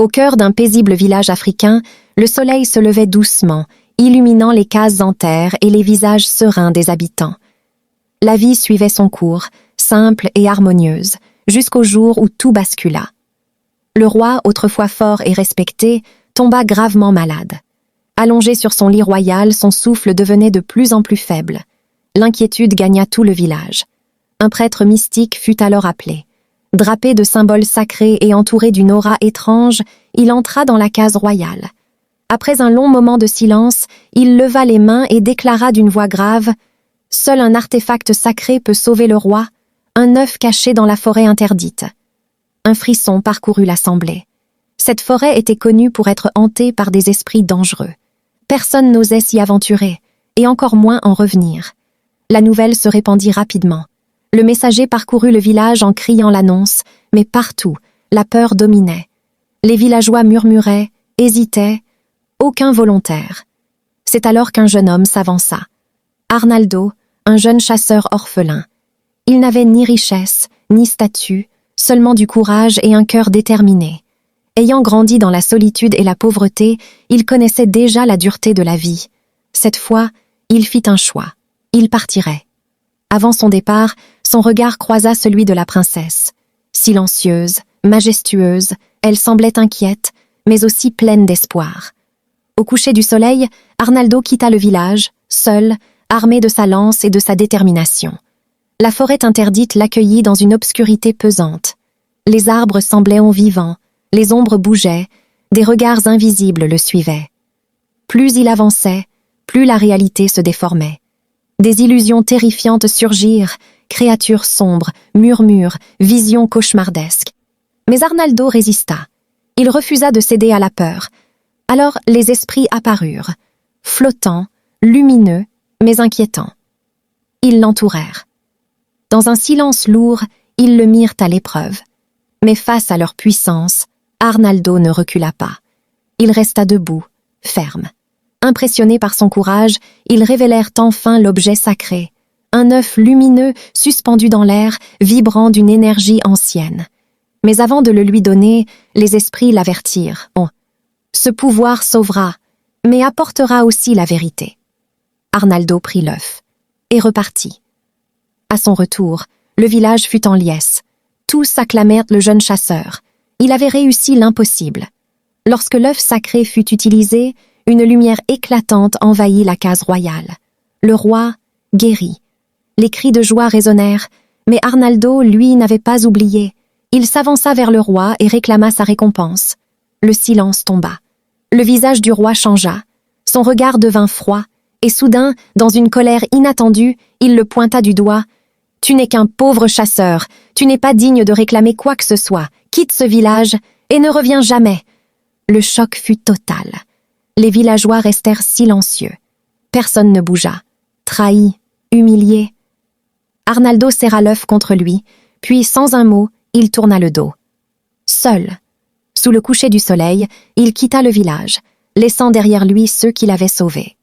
Au cœur d'un paisible village africain, le soleil se levait doucement, illuminant les cases en terre et les visages sereins des habitants. La vie suivait son cours, simple et harmonieuse, jusqu'au jour où tout bascula. Le roi, autrefois fort et respecté, tomba gravement malade. Allongé sur son lit royal, son souffle devenait de plus en plus faible. L'inquiétude gagna tout le village. Un prêtre mystique fut alors appelé. Drapé de symboles sacrés et entouré d'une aura étrange, il entra dans la case royale. Après un long moment de silence, il leva les mains et déclara d'une voix grave « Seul un artefact sacré peut sauver le roi, un œuf caché dans la forêt interdite. » Un frisson parcourut l'assemblée. Cette forêt était connue pour être hantée par des esprits dangereux. Personne n'osait s'y aventurer, et encore moins en revenir. La nouvelle se répandit rapidement. Le messager parcourut le village en criant l'annonce, mais partout, la peur dominait. Les villageois murmuraient, hésitaient, aucun volontaire. C'est alors qu'un jeune homme s'avança. Arnaldo, un jeune chasseur orphelin. Il n'avait ni richesse, ni statut, seulement du courage et un cœur déterminé. Ayant grandi dans la solitude et la pauvreté, il connaissait déjà la dureté de la vie. Cette fois, il fit un choix. Il partirait. Avant son départ, son regard croisa celui de la princesse. Silencieuse, majestueuse, elle semblait inquiète, mais aussi pleine d'espoir. Au coucher du soleil, Arnaldo quitta le village, seul, armé de sa lance et de sa détermination. La forêt interdite l'accueillit dans une obscurité pesante. Les arbres semblaient vivants, les ombres bougeaient, des regards invisibles le suivaient. Plus il avançait, plus la réalité se déformait. Des illusions terrifiantes surgirent, créatures sombres, murmures, visions cauchemardesques. Mais Arnaldo résista. Il refusa de céder à la peur. Alors les esprits apparurent, flottants, lumineux, mais inquiétants. Ils l'entourèrent. Dans un silence lourd, ils le mirent à l'épreuve. Mais face à leur puissance, Arnaldo ne recula pas. Il resta debout, ferme. Impressionnés par son courage, ils révélèrent enfin l'objet sacré, un œuf lumineux suspendu dans l'air, vibrant d'une énergie ancienne. Mais avant de le lui donner, les esprits l'avertirent. Ce pouvoir sauvera, mais apportera aussi la vérité. Arnaldo prit l'œuf et repartit. À son retour, le village fut en liesse. Tous acclamèrent le jeune chasseur. Il avait réussi l'impossible. Lorsque l'œuf sacré fut utilisé, une lumière éclatante envahit la case royale. Le roi guérit. Les cris de joie résonnèrent, mais Arnaldo, lui, n'avait pas oublié. Il s'avança vers le roi et réclama sa récompense. Le silence tomba. Le visage du roi changea. Son regard devint froid, et soudain, dans une colère inattendue, il le pointa du doigt. « Tu n'es qu'un pauvre chasseur, tu n'es pas digne de réclamer quoi que ce soit. Quitte ce village et ne reviens jamais. » Le choc fut total. Les villageois restèrent silencieux. Personne ne bougea. Trahi, humilié. Arnaldo serra l'œuf contre lui, puis sans un mot, il tourna le dos. Seul, sous le coucher du soleil, il quitta le village, laissant derrière lui ceux qui l'avaient sauvé.